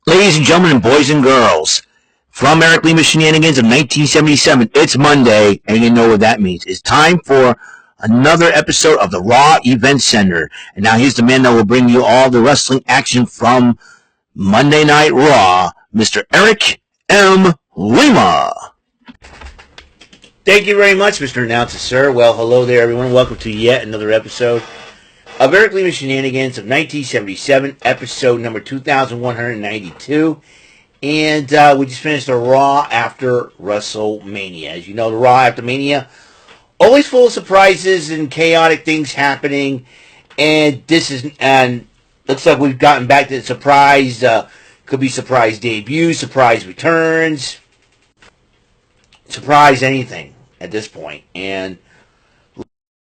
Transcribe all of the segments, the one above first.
Ladies and gentlemen, boys and girls, from Eric Lima Shenanigans of 1977, it's Monday, and you know what that means. It's time for another episode of the Raw Event Center. And now here's the man that will bring you all the wrestling action from Monday Night Raw, Mr. Eric M. Lima. Thank you very much, Mr. Announcer, sir. Well, hello there, everyone. Welcome to yet another episode of Eric Lima Shenanigans of 1977, episode number 2192. And we just finished the Raw after WrestleMania. As you know, the Raw after Mania, always full of surprises and chaotic things happening. And looks like we've gotten back to the surprise, could be surprise debuts, surprise returns, surprise anything at this point. And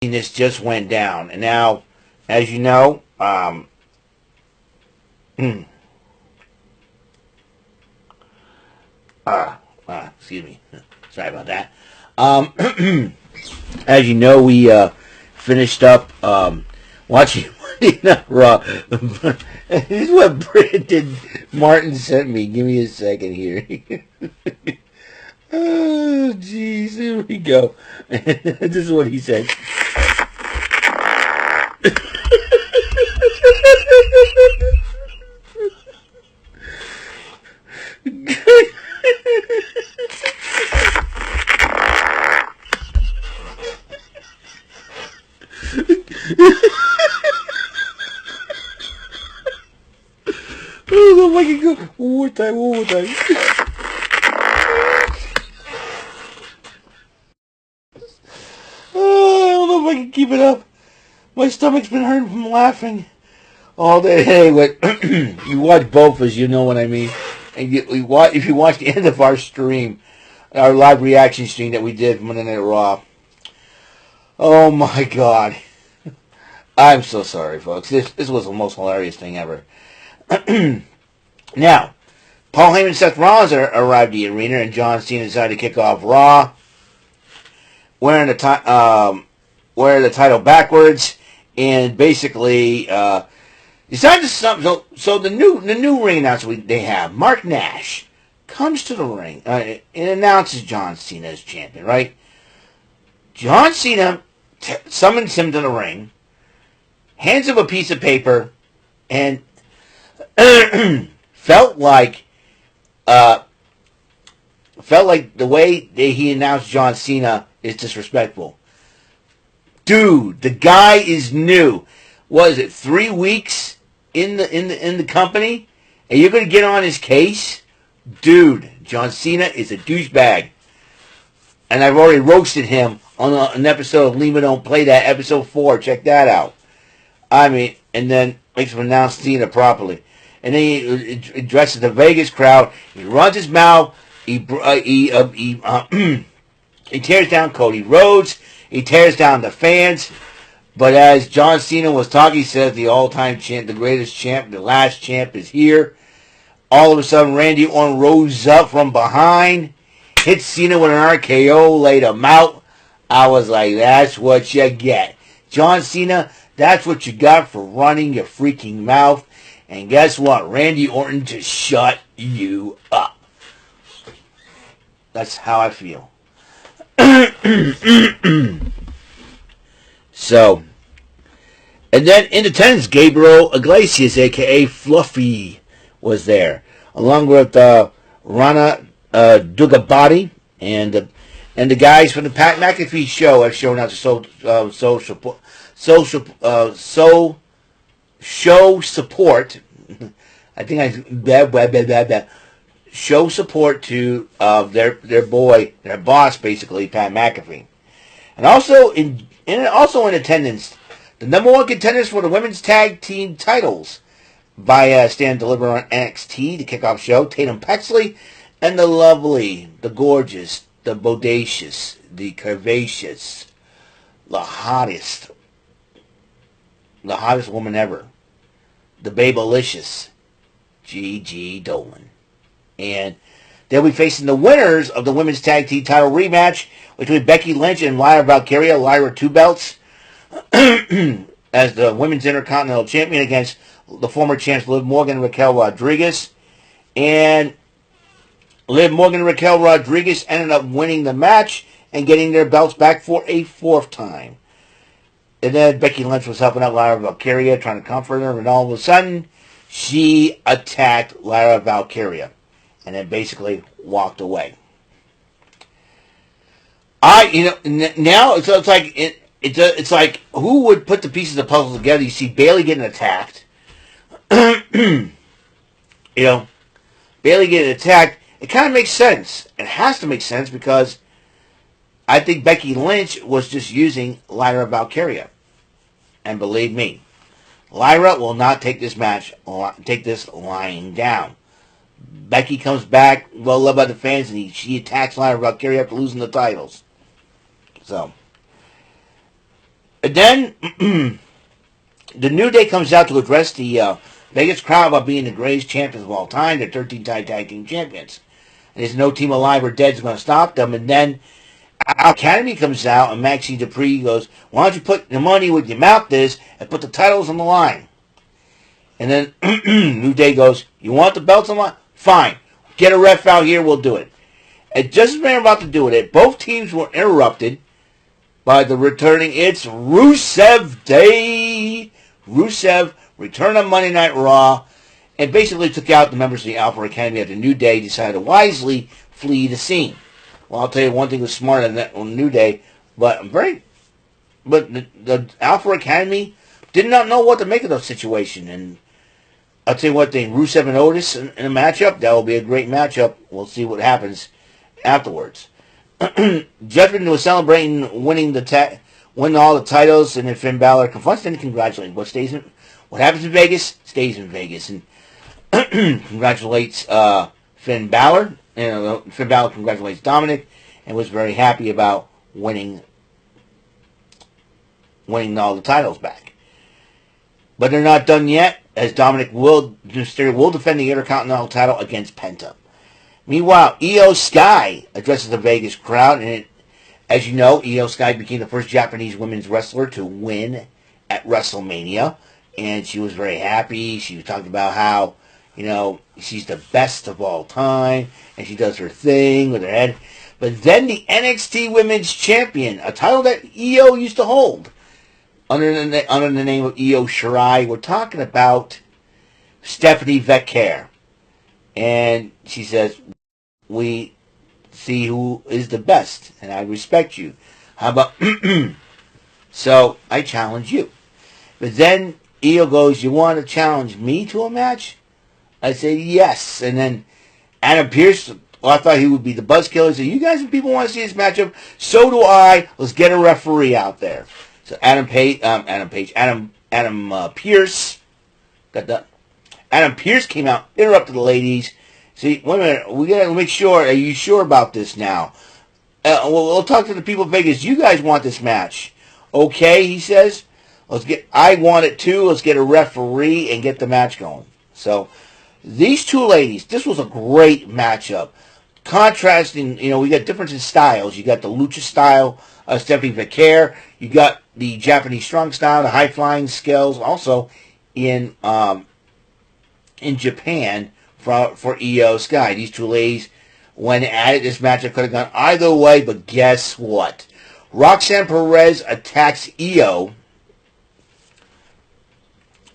this just went down. And now, as you know, excuse me. Sorry about that. As you know, we finished up watching Monday Night Raw. This is what Brandon Martin sent me. Give me a second here. Oh, jeez. Here we go. This is what he said. Oh, I can go one more time. Oh, I don't know if I can keep it up. My stomach's been hurting from laughing all day. Anyway, you watch both as you know what I mean. And if you watch the end of our stream, our live reaction stream that we did from Monday Night Raw, oh my God. I'm so sorry, folks. This was the most hilarious thing ever. Now, Paul Heyman and Seth Rollins arrived at the arena, and John Cena decided to kick off Raw, wearing the title backwards, and basically decided to so the new ring announcer they have, Mark Nash, comes to the ring and announces John Cena as champion. Right? John Cena summons him to the ring, hands him a piece of paper, and felt like the way that he announced John Cena is disrespectful. Dude, the guy is new. What is it, 3 weeks in the company, and you're gonna get on his case? Dude, John Cena is a douchebag, and I've already roasted him on an episode of Lima Don't Play That, episode 4. Check that out. I mean, and then makes him announce Cena properly. And then he addresses the Vegas crowd. He runs his mouth. He tears down Cody Rhodes. He tears down the fans. But as John Cena was talking, he says the all-time champ, the greatest champ, the last champ is here. All of a sudden, Randy Orton rose up from behind, hit Cena with an RKO, laid him out. I was like, that's what you get. John Cena, that's what you got for running your freaking mouth. And guess what? Randy Orton just shut you up. That's how I feel. So, and then in attendance, Gabriel Iglesias, a.k.a. Fluffy, was there, along with Rana Dugabati and the guys from the Pat McAfee show have shown out to show support. I think show support to their boy, their boss, basically Pat McAfee, and also in attendance, the number one contenders for the women's tag team titles via stand deliver on NXT to kick off show, Tatum Paxley and the lovely, the gorgeous, the bodacious, the curvaceous, the hottest woman ever, the Babelicious, Gigi Dolan. And they'll be facing the winners of the women's tag team title rematch between Becky Lynch and Lyra Valkyria, Lyra 2 belts, as the women's intercontinental champion against the former champs Liv Morgan and Raquel Rodriguez. And Liv Morgan and Raquel Rodriguez ended up winning the match and getting their belts back for a fourth time. And then Becky Lynch was helping out Lyra Valkyria, trying to comfort her, and all of a sudden, she attacked Lyra Valkyria, and then basically walked away. Now it's like it's like who would put the pieces of the puzzle together? You see Bayley getting attacked. Bayley getting attacked. It kind of makes sense. It has to make sense because I think Becky Lynch was just using Lyra Valkyria. And believe me, Lyra will not take this lying down. Becky comes back, well loved by the fans, and she attacks Lyra Valkyria after losing the titles. So, and then the New Day comes out to address the Vegas crowd about being the greatest champions of all time. They're 13-time tag team champions. And there's no team alive or dead is going to stop them. And then our Academy comes out, and Maxine Dupree goes, why don't you put the money where your mouth is and put the titles on the line? And then New Day goes, you want the belts on the line? Fine. Get a ref out here, we'll do it. And just as they're about to do it, both teams were interrupted by the returning, it's Rusev Day. Rusev returned on Monday Night Raw and basically took out the members of the Alpha Academy after New Day decided to wisely flee the scene. Well, I'll tell you one thing was smarter than that on New Day, but the Alpha Academy did not know what to make of the situation. And I'll tell you one thing, Rusev and Otis in a matchup, that will be a great matchup. We'll see what happens afterwards. Judgment was celebrating winning all the titles, and then Finn Balor confronts and congratulates. What happens in Vegas stays in Vegas, and congratulates Finn Balor. Finn Balor congratulates Dominic, and was very happy about winning all the titles back. But they're not done yet, as Dominic will defend the Intercontinental title against Penta. Meanwhile, Io Sky addresses the Vegas crowd, and as you know, Io Sky became the first Japanese women's wrestler to win at WrestleMania, and she was very happy. She was talking about how, she's the best of all time, and she does her thing with her head. But then the NXT Women's Champion, a title that Io used to hold, under the name of Io Shirai, we're talking about Stephanie Vecchia. And she says, we see who is the best, and I respect you. How about, so I challenge you. But then Io goes, you want to challenge me to a match? I say, yes. And then Adam Pearce, I thought he would be the buzzkiller. He said, you guys and people want to see this matchup? So do I. Let's get a referee out there. So Adam Pearce, Adam Pearce came out, interrupted the ladies. See, wait a minute, we got to make sure, are you sure about this now? We'll talk to the people of Vegas. You guys want this match. Okay, he says. I want it too. Let's get a referee and get the match going. So, these two ladies, this was a great matchup. Contrasting, we got difference in styles. You got the lucha style of Stephanie Vecchia. You got the Japanese strong style, the high-flying skills, also in Japan for Io Sky. These two ladies, when at it, this matchup could have gone either way, but guess what? Roxanne Perez attacks Io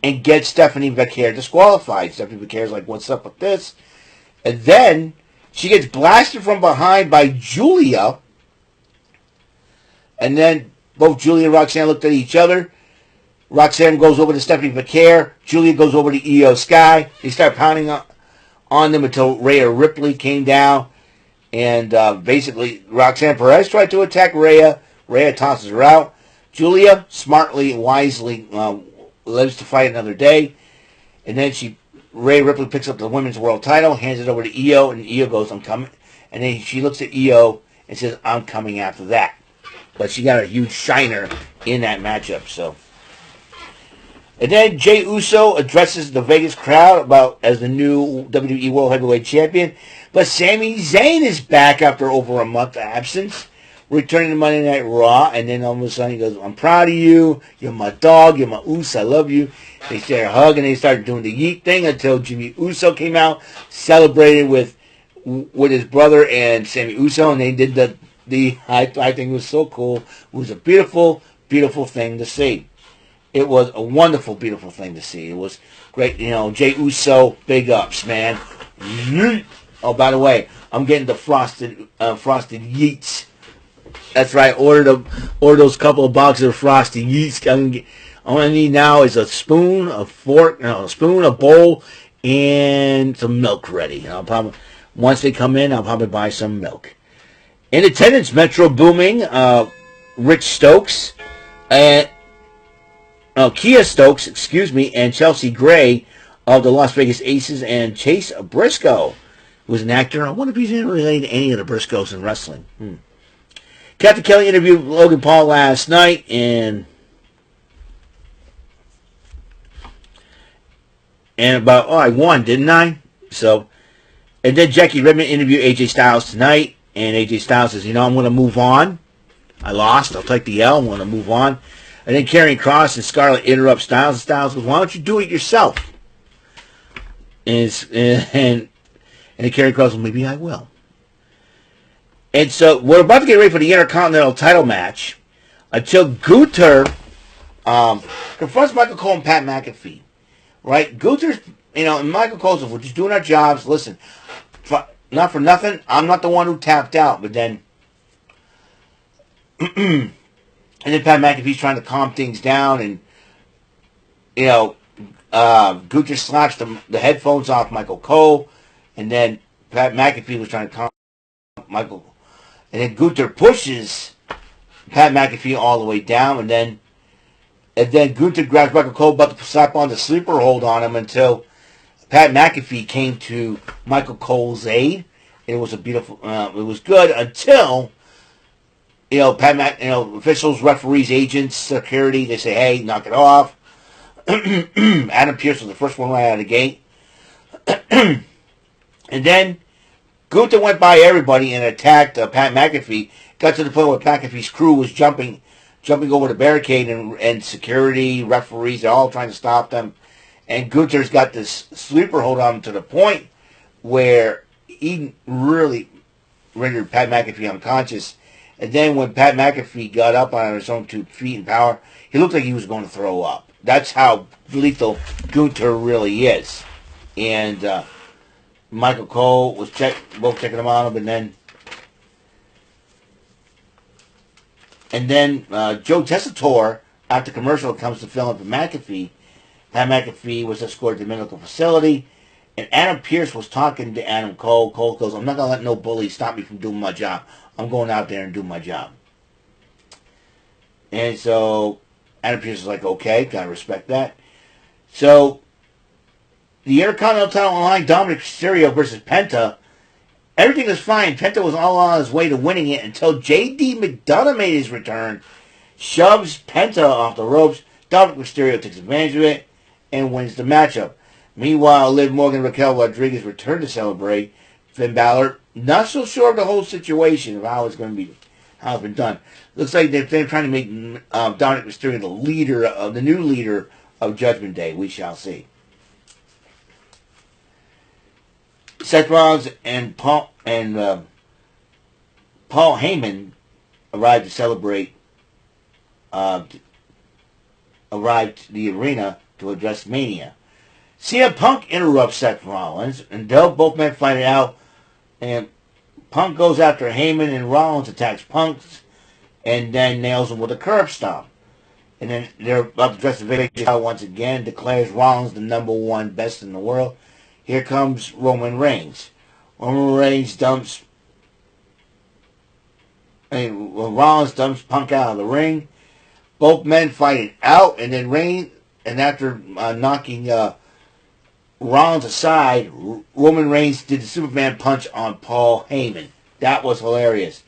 and gets Stephanie Vecchia disqualified. Stephanie Vecchia's like, what's up with this? And then she gets blasted from behind by Julia. And then both Julia and Roxanne looked at each other. Roxanne goes over to Stephanie Vecchia. Julia goes over to Io Sky. They start pounding on them until Rhea Ripley came down. And basically, Roxanne Perez tried to attack Rhea. Rhea tosses her out. Julia, smartly and wisely, lives to fight another day. And then Rhea Ripley picks up the women's world title, hands it over to Io, and Io goes, I'm coming. And then she looks at Io and says, I'm coming after that. But she got a huge shiner in that matchup, so. And then Jey Uso addresses the Vegas crowd as the new WWE World Heavyweight Champion. But Sami Zayn is back after over a month of absence. returning to Monday Night Raw, and then all of a sudden he goes, I'm proud of you, you're my dog, you're my Uso, I love you. They start hugging, they started doing the yeet thing until Jimmy Uso came out, celebrated with his brother and Sammy Uso, and they did I think it was so cool. It was a beautiful, beautiful thing to see. It was a wonderful, beautiful thing to see. It was great. Jay Uso, big ups, man. Oh, by the way, I'm getting the frosted yeets. That's right. Order those couple of boxes of frosted yeets. All I need now is a spoon, a fork, a bowl, and some milk ready. Once they come in, I'll probably buy some milk. In attendance, Metro Booming, Rich Stokes, and Kia Stokes, and Chelsea Gray of the Las Vegas Aces, and Chase Briscoe, who was an actor. I wonder if he's related to any of the Briscoes in wrestling. Captain Kelly interviewed Logan Paul last night, and about, I won, didn't I? And then Jackie Redmond interviewed AJ Styles tonight, and AJ Styles says, I'm going to move on. I lost. I'll take the L. I'm going to move on. And then Karrion Kross and Scarlett interrupt Styles, and Styles goes, why don't you do it yourself? And then Karrion Kross goes, maybe I will. And so we're about to get ready for the Intercontinental title match until Gunther confronts Michael Cole and Pat McAfee. Right? Gunther's, and Michael Cole says, we're just doing our jobs. Listen, not for nothing, I'm not the one who tapped out. But then, and then Pat McAfee's trying to calm things down, and, Gunther slaps the headphones off Michael Cole, and then Pat McAfee was trying to calm Michael, and then Gunther pushes Pat McAfee all the way down, and then Gunther grabs Michael Cole about to slap on the sleeper hold on him until Pat McAfee came to Michael Cole's aid. It was a beautiful, it was good until, officials, referees, agents, security, they say, hey, knock it off. Adam Pearce was the first one right out of the gate. And then Gunther went by everybody and attacked Pat McAfee. Got to the point where McAfee's crew was jumping over the barricade, and security, referees, they're all trying to stop them. And Gunther's got this sleeper hold on him to the point where he really rendered Pat McAfee unconscious. And then when Pat McAfee got up on his own 2 feet in power, he looked like he was going to throw up. That's how lethal Gunther really is. And Michael Cole was both checking him on him, and then Joe Tessitore, after commercial, comes to fill in for McAfee. Pat McAfee was escorted to the medical facility, and Adam Pearce was talking to Adam Cole. Cole goes, I'm not going to let no bully stop me from doing my job. I'm going out there and doing my job. And so Adam Pearce is like, okay, gotta respect that. So the Intercontinental title on the line, Dominic Mysterio versus Penta. Everything was fine. Penta was all on his way to winning it until J.D. McDonough made his return, shoves Penta off the ropes. Dominic Mysterio takes advantage of it and wins the matchup. Meanwhile, Liv Morgan and Raquel Rodriguez return to celebrate. Finn Balor, not so sure of the whole situation, of how it's going to be, how it's been done. Looks like they're trying to make Dominic Mysterio the new leader of Judgment Day. We shall see. Seth Rollins and Paul Heyman arrived to celebrate. Arrived to the arena to address Mania. CM Punk interrupts Seth Rollins, and both men fight it out. And Punk goes after Heyman, and Rollins attacks Punk, and then nails him with a curb stomp. And then they're about to address the video once again, declares Rollins the number 1 best in the world. Here comes Roman Reigns. Rollins dumps Punk out of the ring. Both men fight it out, and then after knocking Rollins aside, Roman Reigns did the Superman punch on Paul Heyman. That was hilarious.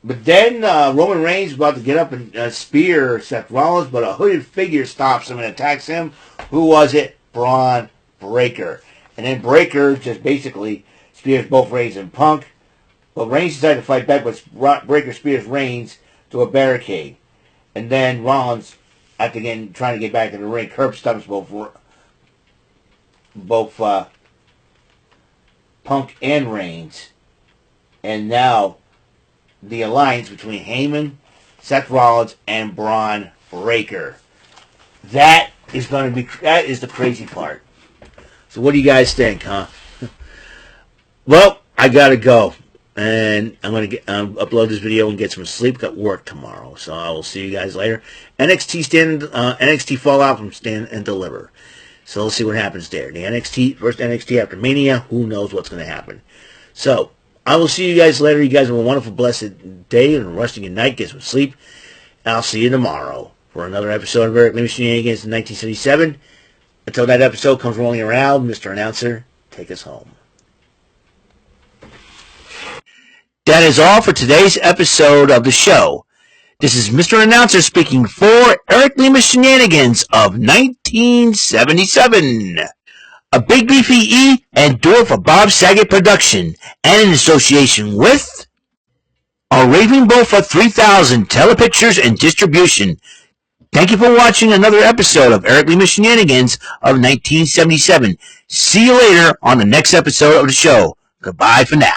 But then Roman Reigns was about to get up and spear Seth Rollins, but a hooded figure stops him and attacks him. Who was it? Braun Breaker. And then Breaker just basically spears both Reigns and Punk. Well, Reigns decided to fight back, but Breakker spears Reigns to a barricade. And then Rollins, after trying to get back in the ring, curb stomps both Punk and Reigns. And now the alliance between Heyman, Seth Rollins, and Braun Breaker. That is the crazy part. So what do you guys think, huh? Well, I gotta go. And I'm going to upload this video and get some sleep. Got work tomorrow. So I will see you guys later. NXT Fallout from Stand and Deliver. So let's see what happens there. The first NXT after Mania. Who knows what's going to happen. So I will see you guys later. You guys have a wonderful, blessed day and resting at night. Get some sleep. And I'll see you tomorrow for another episode of Eric Lima Shenanigans in 1977. Until that episode comes rolling around, Mr. Announcer, take us home. That is all for today's episode of the show. This is Mr. Announcer speaking for Eric Lima Shenanigans of 1977. A Big Beefy E and Do It for Bob Saget production, and in association with a Raving Bull for 3000 Telepictures and Distribution. Thank you for watching another episode of Eric Lima Shenanigans of 1977. See you later on the next episode of the show. Goodbye for now.